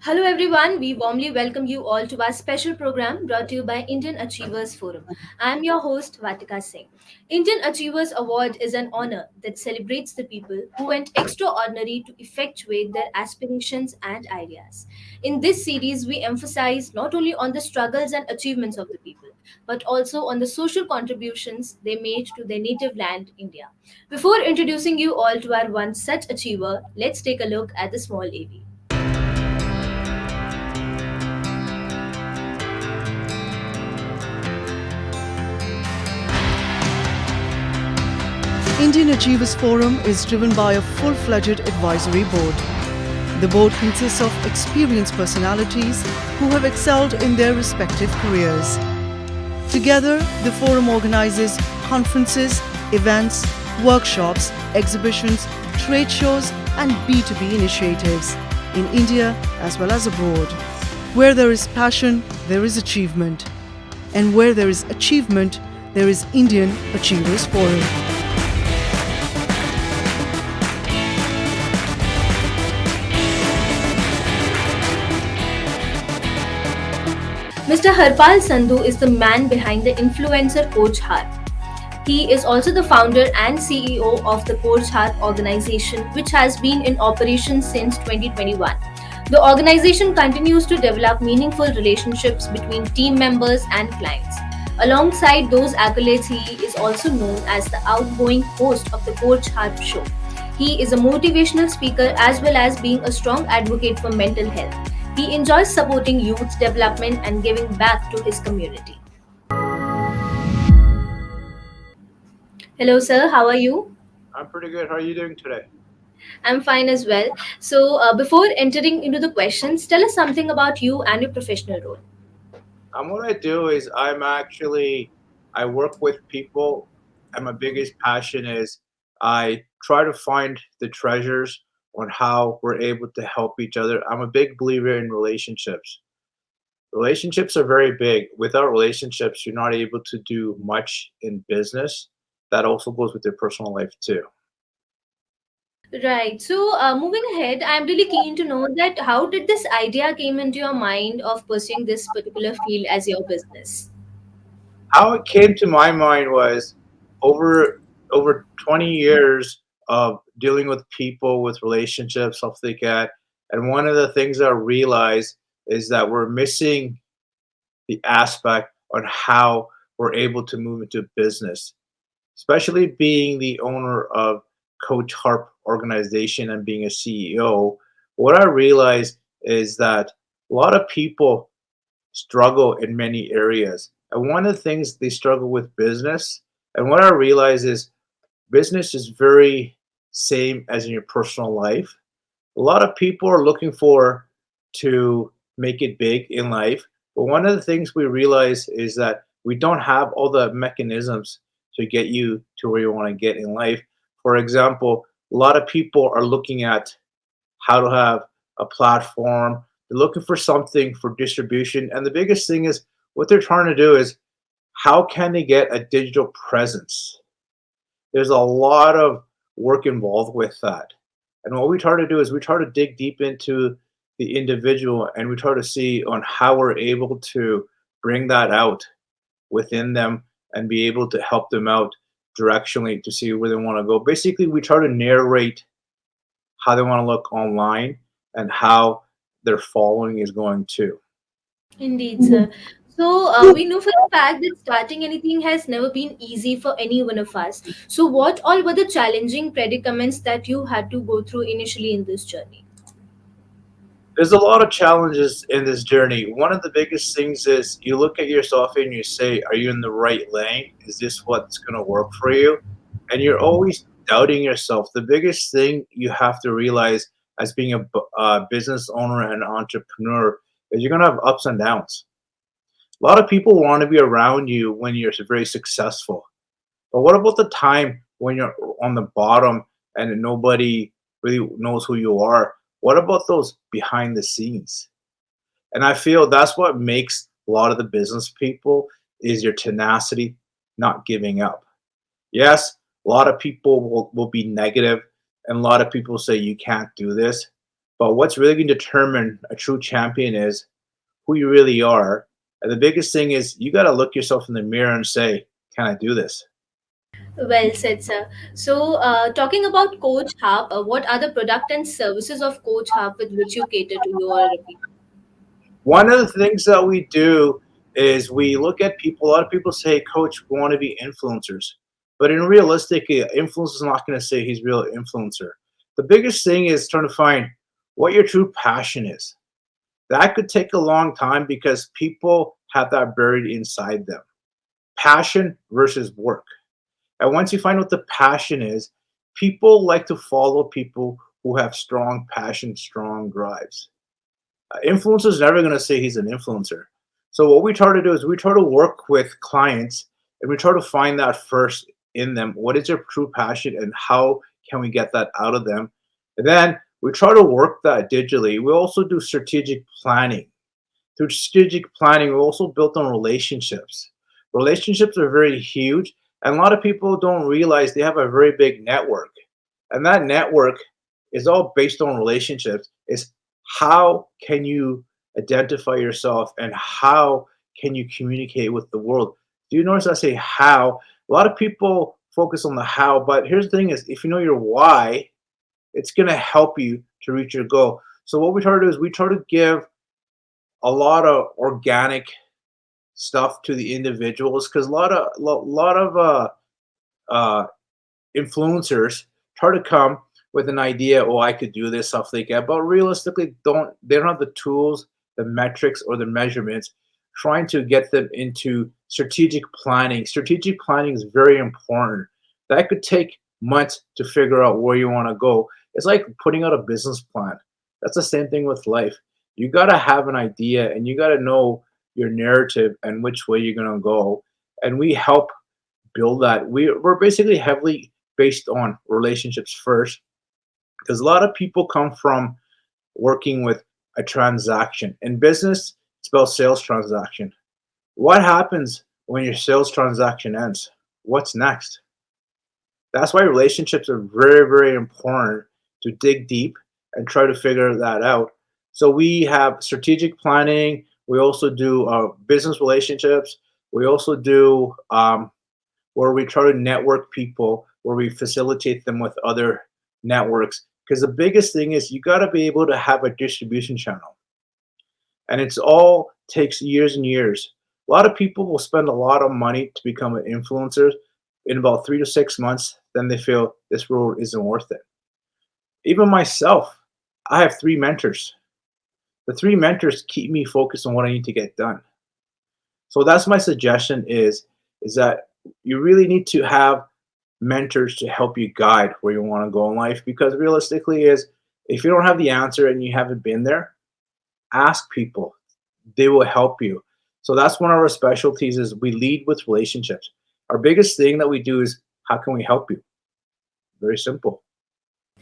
Hello, everyone. We warmly welcome you all to our special program brought to you by Indian Achievers Forum. I am your host, Vatika Singh. Indian Achievers Award is an honor that celebrates the people who went extraordinary to effectuate their aspirations and ideas. In this series, we emphasize not only on the struggles and achievements of the people, but also on the social contributions they made to their native land, India. Before introducing you all to our one such achiever, let's take a look at the small AV. Indian Achievers Forum is driven by a full-fledged advisory board. The board consists of experienced personalities who have excelled in their respective careers. Together, the forum organizes conferences, events, workshops, exhibitions, trade shows, and B2B initiatives in India as well as abroad. Where there is passion, there is achievement. And where there is achievement, there is Indian Achievers Forum. Mr. Harpal Sandhu is the man behind the influencer coach Harp. He is also the founder and CEO of the Coach Harp organization, which has been in operation since 2021. The organization continues to develop meaningful relationships between team members and clients. Alongside those accolades, he is also known as the outgoing host of the Coach Harp show. He is a motivational speaker as well as being a strong advocate for mental health. He enjoys supporting youth development and giving back to his community. Hello, sir. How are you? I'm pretty good. How are you doing today? I'm fine as well. So, before entering into the questions, tell us something about you and your professional role. What I do is I work with people, and my biggest passion is I try to find the treasures on how we're able to help each other. I'm a big believer in relationships. Relationships are very big. Without relationships, you're not able to do much in business. That also goes with your personal life too. Right. So, moving ahead, I'm really keen to know that how did this idea came into your mind of pursuing this particular field as your business? How it came to my mind was over over 20 years of dealing with people, with relationships, stuff like that. And one of the things I realized is that we're missing the aspect on how we're able to move into business, especially being the owner of Coach Harp organization and being a CEO. What I realized is that a lot of people struggle in many areas. And one of the things they struggle with business, and what I realize is business is very same as in your personal life. A lot of people are looking for to make it big in life, but one of the things we realize is that we don't have all the mechanisms to get you to where you want to get in life. For example, a lot of people are looking at how to have a platform. They're looking for something for distribution. And the biggest thing is what they're trying to do is how can they get a digital presence? There's a lot of work involved with that. And what we try to do is we try to dig deep into the individual and we try to see on how we're able to bring that out within them and be able to help them out directionally to see where they want to go. Basically, we try to narrate how they want to look online and how their following is going too. Indeed, sir. So, we know for a fact that starting anything has never been easy for any one of us. So, what all were the challenging predicaments that you had to go through initially in this journey? There's a lot of challenges in this journey. One of the biggest things is you look at yourself and you say, are you in the right lane? Is this what's going to work for you? And you're always doubting yourself. The biggest thing you have to realize as being a business owner and entrepreneur is you're going to have ups and downs. A lot of people want to be around you when you're very successful. But what about the time when you're on the bottom and nobody really knows who you are? What about those behind the scenes? And I feel that's what makes a lot of the business people is your tenacity, not giving up. Yes, a lot of people will be negative and a lot of people say you can't do this. But what's really going to determine a true champion is who you really are. And the biggest thing is you got to look yourself in the mirror and say, can I do this? Well said, sir. So, talking about Coach Hub, what are the product and services of Coach Hub with which you cater to your people? One of the things that we do is we look at people. A lot of people say, Coach, we want to be influencers. But in realistic, influence is not going to say he's real influencer. The biggest thing is trying to find what your true passion is. That could take a long time because people have that buried inside them. Passion versus work. And once you find what the passion is, people like to follow people who have strong passion, strong drives. Influencer is never going to say he's an influencer. So what we try to do is we try to work with clients and we try to find that first in them. What is their true passion and how can we get that out of them? And then we try to work that digitally. We also do strategic planning. Through strategic planning, we also built on relationships. Relationships are very huge, and a lot of people don't realize they have a very big network. And that network is all based on relationships. Is how can you identify yourself and how can you communicate with the world? Do you notice I say how? A lot of people focus on the how, but here's the thing is if you know your why, it's gonna help you to reach your goal. So what we try to do is we try to give a lot of organic stuff to the individuals because a lot of uh, influencers try to come with an idea, oh, I could do this stuff like that, but realistically, they don't have the tools, the metrics, or the measurements. Trying to get them into strategic planning. Strategic planning is very important. That could take months to figure out where you want to go. It's like putting out a business plan. That's the same thing with life. You got to have an idea and you got to know your narrative and which way you're going to go. And we help build that. We're basically heavily based on relationships first because a lot of people come from working with a transaction. In business, it's about sales transaction. What happens when your sales transaction ends? What's next? That's why relationships are very, very important to dig deep and try to figure that out. So we have strategic planning. We also do business relationships. We also do where we try to network people, where we facilitate them with other networks. Because the biggest thing is you got to be able to have a distribution channel, and it's all takes years and years. A lot of people will spend a lot of money to become an influencer. In about 3 to 6 months, then they feel this road isn't worth it. Even myself, I have 3 mentors. The 3 mentors keep me focused on what I need to get done. So that's my suggestion is that you really need to have mentors to help you guide where you want to go in life because realistically is if you don't have the answer and you haven't been there, ask people. They will help you. So that's one of our specialties is we lead with relationships. Our biggest thing that we do is how can we help you? Very simple.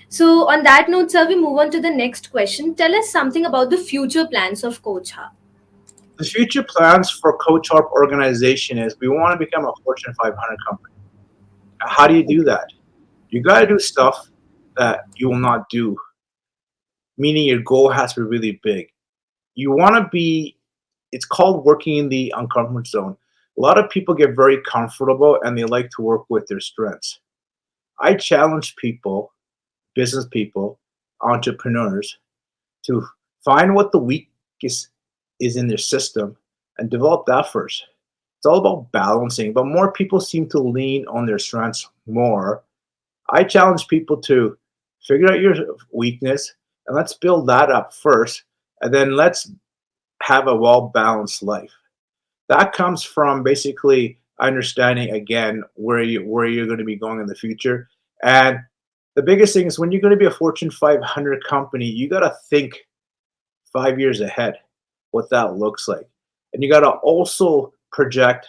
So, on that note, sir, we move on to the next question. Tell us something about the future plans of Coach Hub. The future plans for Coach Harp organization is we want to become a Fortune 500 company. How do you do that? You got to do stuff that you will not do, meaning your goal has to be really big. You want to be, it's called working in the uncomfort zone. A lot of people get very comfortable and they like to work with their strengths. I challenge people, business people, entrepreneurs to find what the weakest is in their system and develop that first. It's all about balancing, but more people seem to lean on their strengths more. I challenge people to figure out your weakness and let's build that up first, and then let's have a well balanced life. That comes from basically understanding again where you're going to be going in the future. And the biggest thing is when you're going to be a Fortune 500 company, you got to think 5 years ahead what that looks like, and you got to also project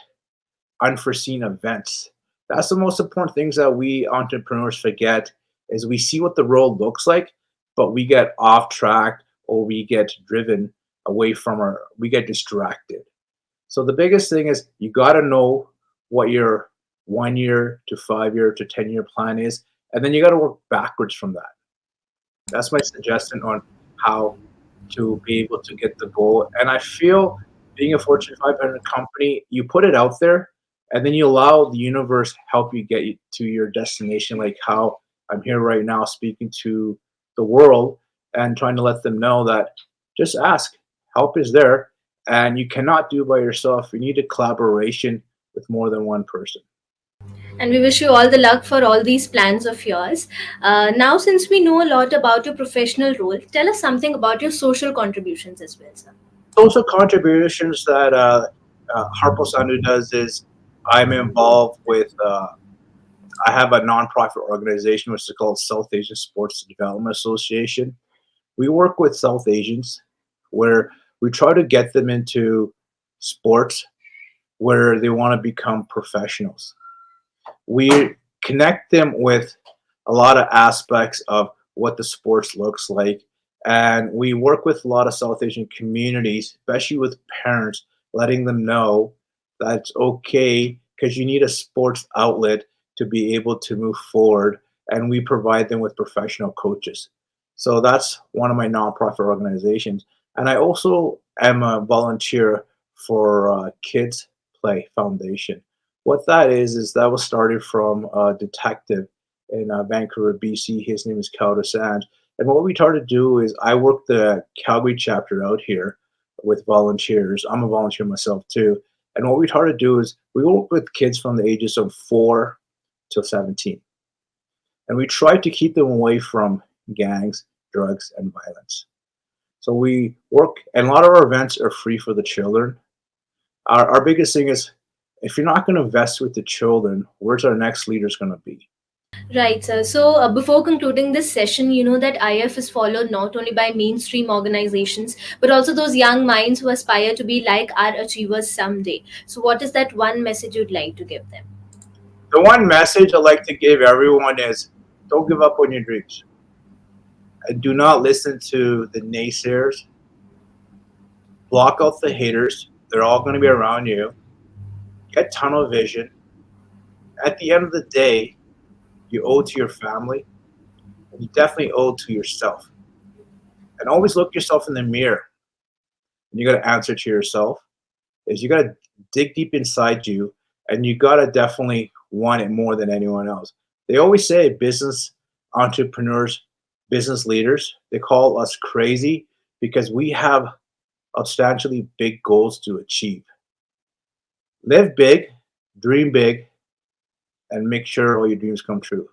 unforeseen events. That's the most important things that we entrepreneurs forget is we see what the world looks like, but we get off track or we get driven away from we get distracted. So the biggest thing is you got to know what your 1 year to 5 year to 10-year plan is, and then you got to work backwards from that. That's my suggestion on how to be able to get the goal. And I feel being a Fortune 500 company, you put it out there, and then you allow the universe help you get you to your destination. Like how I'm here right now speaking to the world and trying to let them know that just ask. Help is there, and you cannot do it by yourself. You need a collaboration with more than one person. And we wish you all the luck for all these plans of yours. Now, since we know a lot about your professional role, tell us something about your social contributions as well, sir. Social contributions that Harpal Sandhu does is I'm involved with. I have a nonprofit organization which is called South Asian Sports Development Association. We work with South Asians where we try to get them into sports where they want to become professionals. We connect them with a lot of aspects of what the sports looks like. And we work with a lot of South Asian communities, especially with parents, letting them know that it's okay because you need a sports outlet to be able to move forward. And we provide them with professional coaches. So that's one of my nonprofit organizations. And I also am a volunteer for Kids Play Foundation. What that is that was started from a detective in Vancouver, BC. His name is Cal Sands. And what we try to do is I work the Calgary chapter out here with volunteers. I'm a volunteer myself too. And what we try to do is we work with kids from the ages of 4 to 17. And we try to keep them away from gangs, drugs, and violence. So we work, and a lot of our events are free for the children. Our biggest thing is if you're not going to invest with the children, where's our next leaders going to be? Right, sir. So, before concluding this session, you know that IF is followed not only by mainstream organizations, but also those young minds who aspire to be like our achievers someday. So, what is that one message you'd like to give them? The one message I like to give everyone is don't give up on your dreams. And do not listen to the naysayers. Block out the haters. They're all going to be around you. Get tunnel vision. At the end of the day, you owe to your family, and you definitely owe to yourself. And always look yourself in the mirror. And you got to answer to yourself is you got to dig deep inside you, and you got to definitely want it more than anyone else. They always say business entrepreneurs, business leaders, they call us crazy because we have substantially big goals to achieve. Live big, dream big, and make sure all your dreams come true.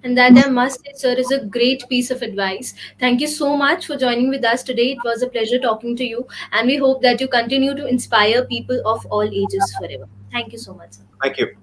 And that I must say, sir, is a great piece of advice. Thank you so much for joining with us today. It was a pleasure talking to you, and we hope that you continue to inspire people of all ages forever. Thank you so much, sir. Thank you.